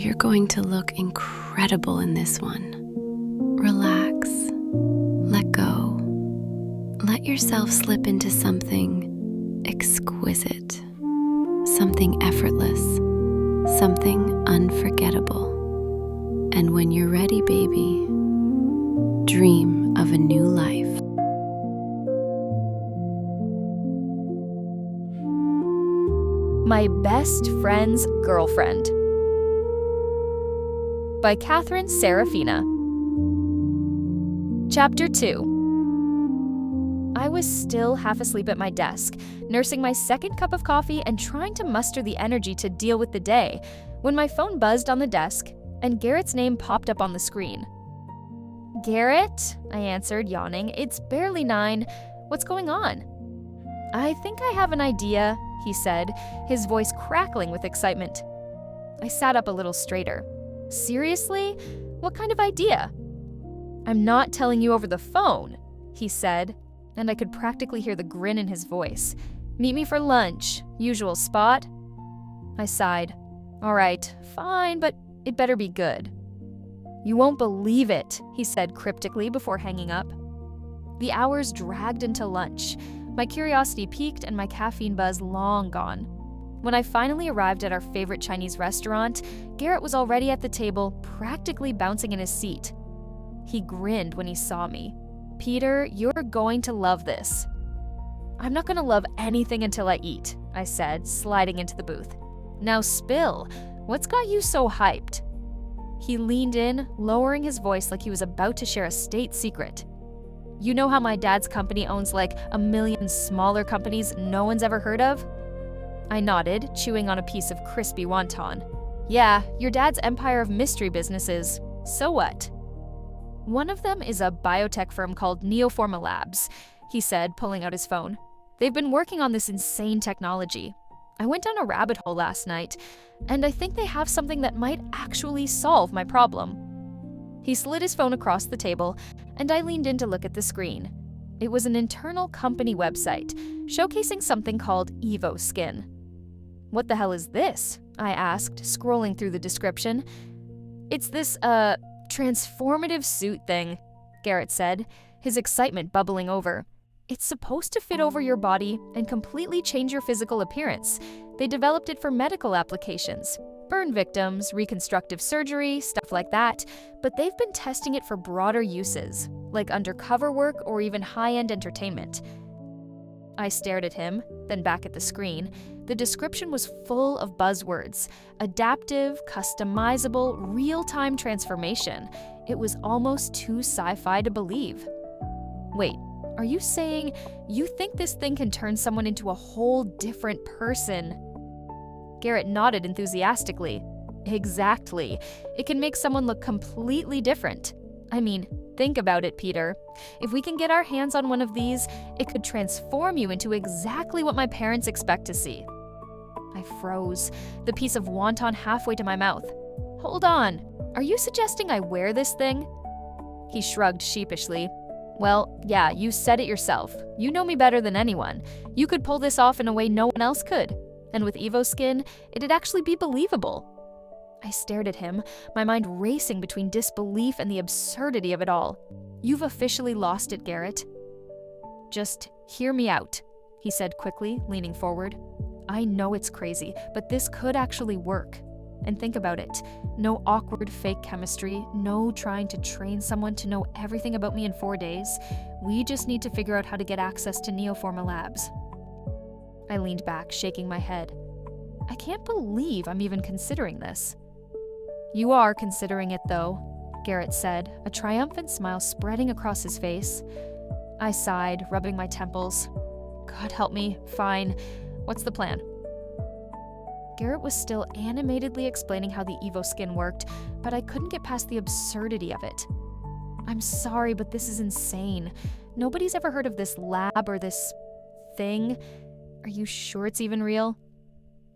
You're going to look incredible in this one. Relax. Let go. Let yourself slip into something exquisite, something effortless, something unforgettable. And when you're ready, baby, dream of a new life. My Best Friend's Girlfriend by Catherine Serafina. Chapter 2. I was still half asleep at my desk, nursing my second cup of coffee and trying to muster the energy to deal with the day, when my phone buzzed on the desk and Garrett's name popped up on the screen. "Garrett?" I answered, yawning. "It's barely 9. What's going on?" "I think I have an idea," he said, his voice crackling with excitement. I sat up a little straighter. "Seriously? What kind of idea?" "I'm not telling you over the phone," he said, and I could practically hear the grin in his voice. "Meet me for lunch. Usual spot?" I sighed. "All right, fine, but it better be good." "You won't believe it," he said cryptically before hanging up. The hours dragged into lunch. My curiosity peaked and my caffeine buzz long gone. When I finally arrived at our favorite Chinese restaurant, Garrett was already at the table, practically bouncing in his seat. He grinned when he saw me. "Peter, you're going to love this." "I'm not going to love anything until I eat," I said, sliding into the booth. "Now spill. What's got you so hyped?" He leaned in, lowering his voice like he was about to share a state secret. "You know how my dad's company owns like 1,000,000 smaller companies no one's ever heard of?" I nodded, chewing on a piece of crispy wonton. "Yeah, your dad's empire of mystery businesses. So what?" "One of them is a biotech firm called Neoforma Labs," he said, pulling out his phone. "They've been working on this insane technology. I went down a rabbit hole last night, and I think they have something that might actually solve my problem." He slid his phone across the table, and I leaned in to look at the screen. It was an internal company website, showcasing something called EvoSkin. "What the hell is this?" I asked, scrolling through the description. "It's this, transformative suit thing," Garrett said, his excitement bubbling over. "It's supposed to fit over your body and completely change your physical appearance. They developed it for medical applications. Burn victims, reconstructive surgery, stuff like that, but they've been testing it for broader uses, like undercover work or even high-end entertainment." I stared at him, then back at the screen. The description was full of buzzwords: adaptive, customizable, real-time transformation. It was almost too sci-fi to believe. "Wait, are you saying you think this thing can turn someone into a whole different person?" Garrett nodded enthusiastically. "Exactly. It can make someone look completely different. I mean, think about it, Peter. If we can get our hands on one of these, it could transform you into exactly what my parents expect to see." I froze, the piece of wonton halfway to my mouth. "Hold on. Are you suggesting I wear this thing?" He shrugged sheepishly. "Well, yeah, you said it yourself. You know me better than anyone. You could pull this off in a way no one else could. And with EvoSkin, it'd actually be believable." I stared at him, my mind racing between disbelief and the absurdity of it all. "You've officially lost it, Garrett." "Just hear me out," he said quickly, leaning forward. "I know it's crazy, but this could actually work. And think about it. No awkward fake chemistry, no trying to train someone to know everything about me in 4 days. We just need to figure out how to get access to Neoforma Labs." I leaned back, shaking my head. "I can't believe I'm even considering this." "You are considering it, though," Garrett said, a triumphant smile spreading across his face. I sighed, rubbing my temples. "God help me. Fine. What's the plan?" Garrett was still animatedly explaining how the EvoSkin worked, but I couldn't get past the absurdity of it. "I'm sorry, but this is insane. Nobody's ever heard of this lab or this thing. Are you sure it's even real?"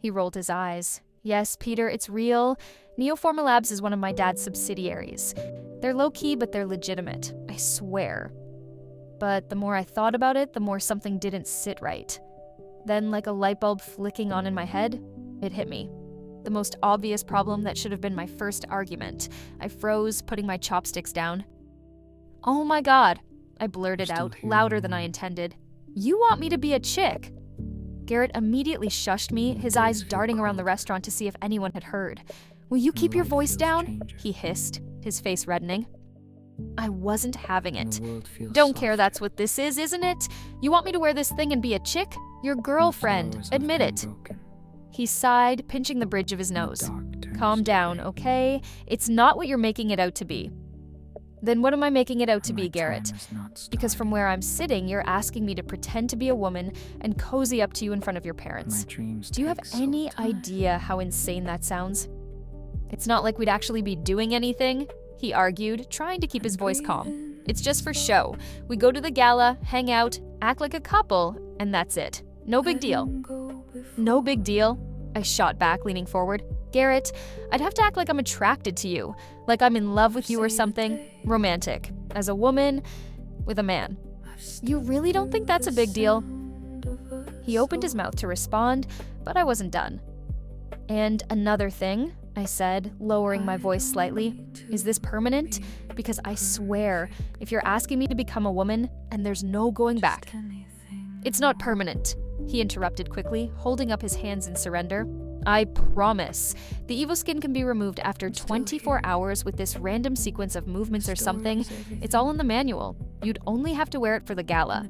He rolled his eyes. "Yes, Peter, it's real. Neoforma Labs is one of my dad's subsidiaries. They're low-key, but they're legitimate. I swear." But the more I thought about it, the more something didn't sit right. Then, like a light bulb flicking on in my head, it hit me. The most obvious problem that should have been my first argument. I froze, putting my chopsticks down. "Oh my God," I blurted out, louder than I intended. "You want me to be a chick?" Garrett immediately shushed me, his eyes darting around the restaurant to see if anyone had heard. "Will you keep your voice down?" he hissed, his face reddening. I wasn't having it. "Don't care, that's what this is, isn't it? You want me to wear this thing and be a chick? Your girlfriend, admit it." He sighed, pinching the bridge of his nose. "Calm down, okay? It's not what you're making it out to be." "Then what am I making it out to be, Garrett? Because from where I'm sitting, you're asking me to pretend to be a woman and cozy up to you in front of your parents. Do you have any idea how insane that sounds?" "It's not like we'd actually be doing anything," he argued, trying to keep his voice calm. "It's just for show. We go to the gala, hang out, act like a couple, and that's it. No big deal." "No big deal?" I shot back, leaning forward. "Garrett, I'd have to act like I'm attracted to you, like I'm in love with you or something. Romantic. As a woman, with a man. You really don't think that's a big deal?" He opened his mouth to respond, but I wasn't done. "And another thing," I said, lowering my voice slightly, "is this permanent? Because I swear, if you're asking me to become a woman, and there's no going back." "It's not permanent," he interrupted quickly, holding up his hands in surrender. "I promise. The evil skin can be removed after 24 hours with this random sequence of movements or something. It's all in the manual. You'd only have to wear it for the gala."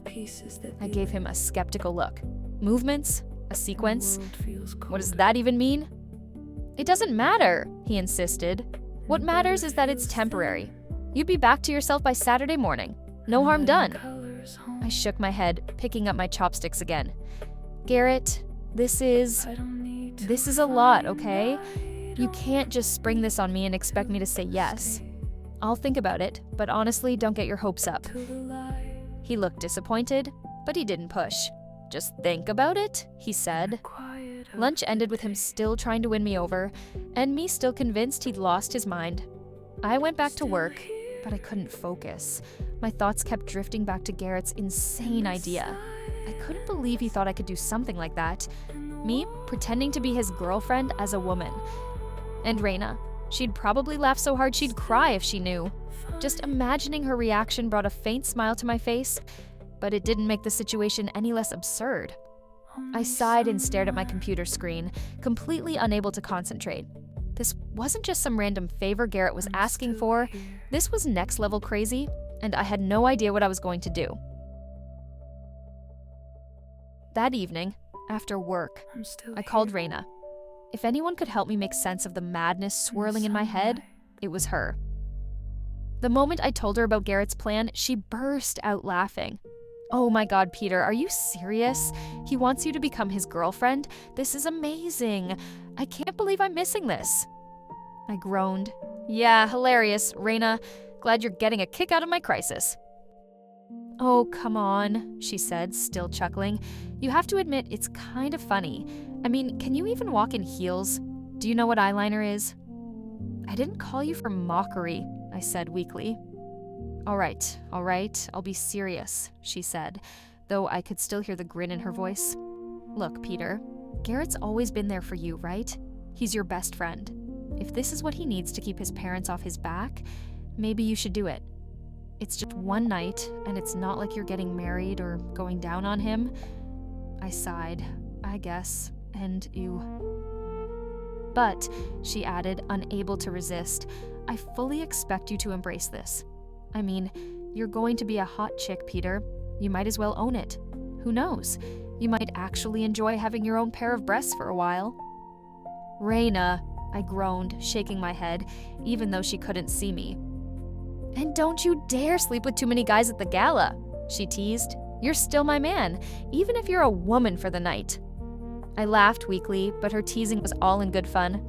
I gave him a skeptical look. "Movements? A sequence? What does that even mean?" "It doesn't matter," he insisted. "What matters is that it's temporary. You'd be back to yourself by Saturday morning. No harm done." I shook my head, picking up my chopsticks again. "Garrett, this is a lot, okay? You can't just spring this on me and expect me to say yes. I'll think about it, but honestly, don't get your hopes up." He looked disappointed, but he didn't push. "Just think about it," he said. Lunch ended with him still trying to win me over, and me still convinced he'd lost his mind. I went back to work, but I couldn't focus. My thoughts kept drifting back to Garrett's insane idea. I couldn't believe he thought I could do something like that. Me pretending to be his girlfriend as a woman. And Raina, she'd probably laugh so hard she'd cry if she knew. Just imagining her reaction brought a faint smile to my face, but it didn't make the situation any less absurd. I sighed and stared at my computer screen, completely unable to concentrate. This wasn't just some random favor Garrett was asking for. This was next level crazy, and I had no idea what I was going to do. That evening, after work, I called Raina. If anyone could help me make sense of the madness swirling in my head, it was her. The moment I told her about Garrett's plan, she burst out laughing. "Oh my God, Peter, are you serious? He wants you to become his girlfriend? This is amazing. I can't believe I'm missing this." I groaned. "Yeah, hilarious, Raina. Glad you're getting a kick out of my crisis." "Oh, come on," she said, still chuckling. "You have to admit it's kind of funny. I mean, can you even walk in heels? Do you know what eyeliner is?" "I didn't call you for mockery," I said weakly. All right, I'll be serious," she said, though I could still hear the grin in her voice. "Look, Peter, Garrett's always been there for you, right? He's your best friend. If this is what he needs to keep his parents off his back, maybe you should do it. It's just one night, and it's not like you're getting married or going down on him." I sighed. "I guess. And you." "But," she added, unable to resist, "I fully expect you to embrace this. I mean, you're going to be a hot chick, Peter. You might as well own it. Who knows? You might actually enjoy having your own pair of breasts for a while." "Raina," I groaned, shaking my head, even though she couldn't see me. "And don't you dare sleep with too many guys at the gala," she teased. "You're still my man, even if you're a woman for the night." I laughed weakly, but her teasing was all in good fun.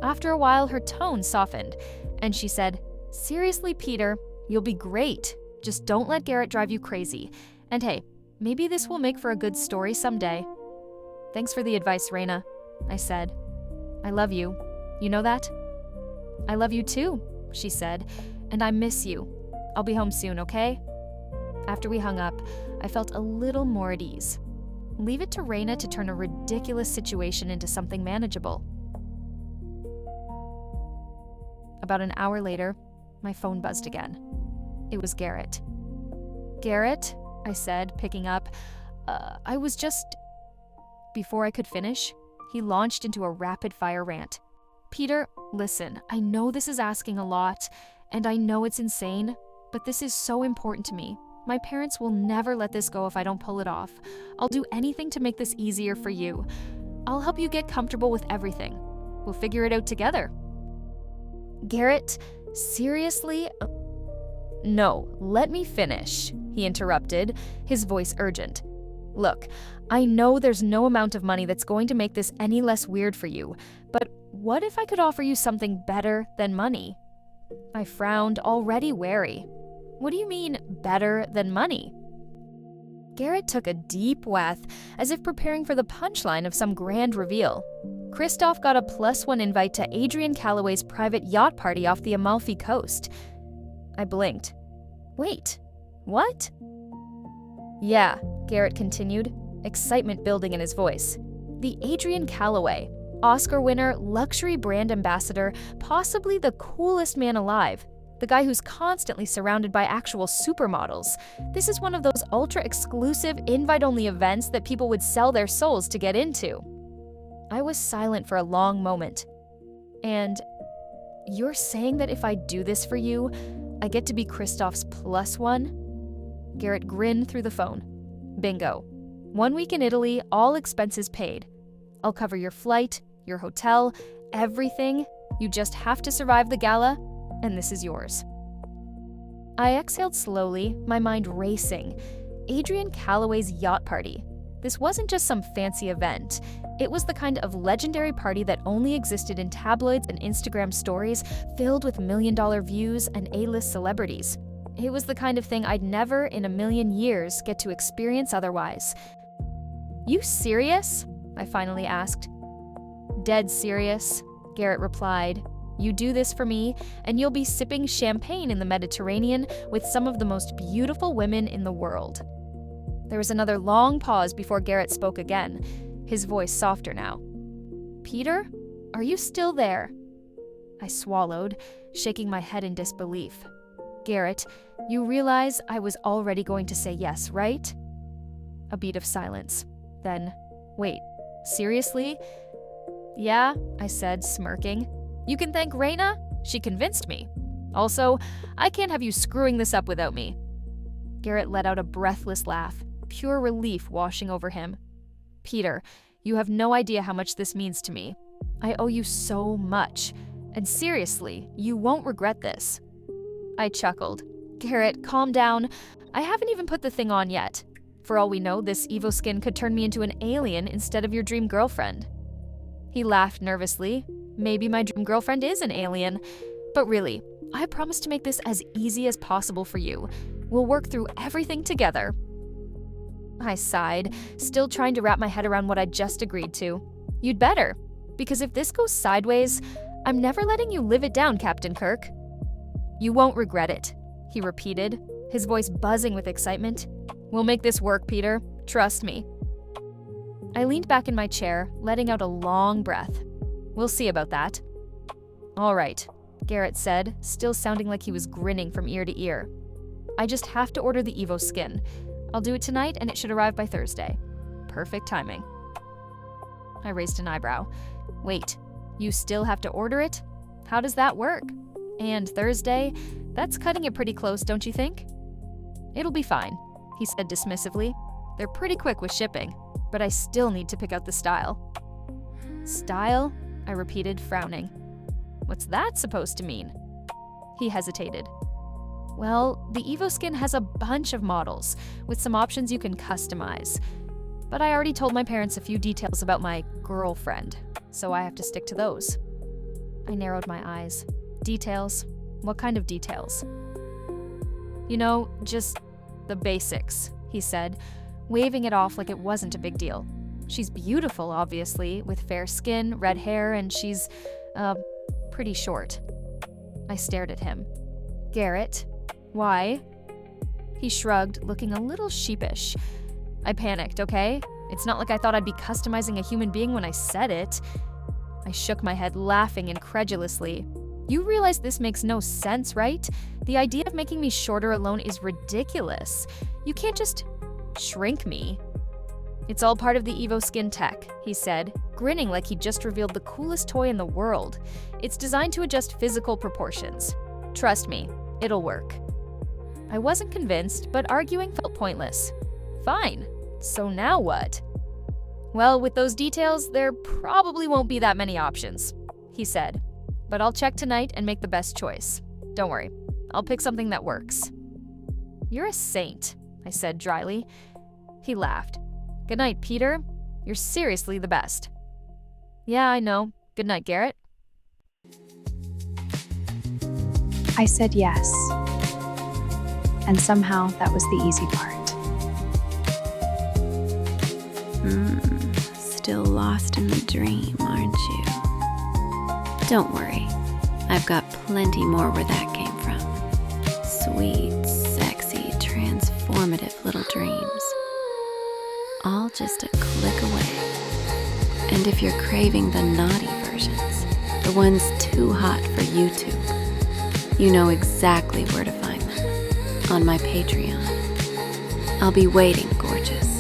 After a while, her tone softened, and she said, "Seriously, Peter, you'll be great. Just don't let Garrett drive you crazy. And hey, maybe this will make for a good story someday." "Thanks for the advice, Raina," I said. "I love you. You know that?" "I love you too," she said, "and I miss you. I'll be home soon, okay?" After we hung up, I felt a little more at ease. Leave it to Raina to turn a ridiculous situation into something manageable. About an hour later, my phone buzzed again. It was Garrett. "Garrett," I said, picking up. I was just... Before I could finish, he launched into a rapid-fire rant. "Peter, listen, I know this is asking a lot, and I know it's insane, but this is so important to me. My parents will never let this go if I don't pull it off. I'll do anything to make this easier for you. I'll help you get comfortable with everything. We'll figure it out together." "Garrett, seriously?" "No, let me finish," he interrupted, his voice urgent. "Look, I know there's no amount of money that's going to make this any less weird for you, but what if I could offer you something better than money?" I frowned, already wary. "What do you mean, better than money?" Garrett took a deep breath, as if preparing for the punchline of some grand reveal. Christoph got a +1 invite to Adrian Calloway's private yacht party off the Amalfi Coast. I blinked. "Wait, what?" "Yeah," Garrett continued, excitement building in his voice. "The Adrian Calloway, Oscar winner, luxury brand ambassador, possibly the coolest man alive. The guy who's constantly surrounded by actual supermodels. This is one of those ultra-exclusive, invite-only events that people would sell their souls to get into." I was silent for a long moment. "And you're saying that if I do this for you, I get to be Christoph's +1? Garrett grinned through the phone. "Bingo. 1 week in Italy, all expenses paid. I'll cover your flight, your hotel, everything. You just have to survive the gala, and this is yours." I exhaled slowly, my mind racing. Adrian Calloway's yacht party. This wasn't just some fancy event. It was the kind of legendary party that only existed in tabloids and Instagram stories filled with million-dollar views and A-list celebrities. It was the kind of thing I'd never in a million years get to experience otherwise. "You serious?" I finally asked. "Dead serious," Garrett replied. "You do this for me, and you'll be sipping champagne in the Mediterranean with some of the most beautiful women in the world." There was another long pause before Garrett spoke again, his voice softer now. "Peter, are you still there?" I swallowed, shaking my head in disbelief. "Garrett, you realize I was already going to say yes, right?" A beat of silence. Then, "Wait, seriously?" "Yeah," I said, smirking. "You can thank Reina. She convinced me. Also, I can't have you screwing this up without me." Garrett let out a breathless laugh, pure relief washing over him. "Peter, you have no idea how much this means to me. I owe you so much. And seriously, you won't regret this." I chuckled. "Garrett, calm down. I haven't even put the thing on yet. For all we know, this Evo skin could turn me into an alien instead of your dream girlfriend." He laughed nervously. "Maybe my dream girlfriend is an alien. But really, I promise to make this as easy as possible for you. We'll work through everything together." I sighed, still trying to wrap my head around what I'd just agreed to. "You'd better, because if this goes sideways, I'm never letting you live it down, Captain Kirk." "You won't regret it," he repeated, his voice buzzing with excitement. "We'll make this work, Peter. Trust me." I leaned back in my chair, letting out a long breath. "We'll see about that." "All right," Garrett said, still sounding like he was grinning from ear to ear. "I just have to order the Evo skin. I'll do it tonight and it should arrive by Thursday. Perfect timing." I raised an eyebrow. "Wait, you still have to order it? How does that work? And Thursday? That's cutting it pretty close, don't you think?" "It'll be fine," he said dismissively. "They're pretty quick with shipping, but I still need to pick out the style." "Style?" I repeated, frowning. "What's that supposed to mean?" He hesitated. "Well, the Evo skin has a bunch of models, with some options you can customize. But I already told my parents a few details about my girlfriend, so I have to stick to those." I narrowed my eyes. "Details? What kind of details?" "You know, just the basics," he said, waving it off like it wasn't a big deal. "She's beautiful, obviously, with fair skin, red hair, and she's, pretty short." I stared at him. "Garrett, why?" He shrugged, looking a little sheepish. I panicked, okay? It's not like I thought I'd be customizing a human being when I said it. I shook my head, laughing incredulously. You realize this makes no sense, right? The idea of making me shorter alone is ridiculous. You can't just shrink me. It's all part of the Evo skin tech, he said, grinning like he just revealed the coolest toy in the world. It's designed to adjust physical proportions. Trust me, it'll work. I wasn't convinced, but arguing felt pointless. Fine, so now what? Well, with those details, there probably won't be that many options, he said. But I'll check tonight and make the best choice. Don't worry, I'll pick something that works. You're a saint, I said dryly. He laughed. Good night, Peter. You're seriously the best. Yeah, I know. Good night, Garrett. I said yes. And somehow that was the easy part. Still lost in the dream, aren't you? Don't worry. I've got plenty more where that came from. Sweet, sexy, transformative little dreams. All just a click away. And if you're craving the naughty versions, the ones too hot for YouTube, you know exactly where to find them. On my Patreon. I'll be waiting, gorgeous.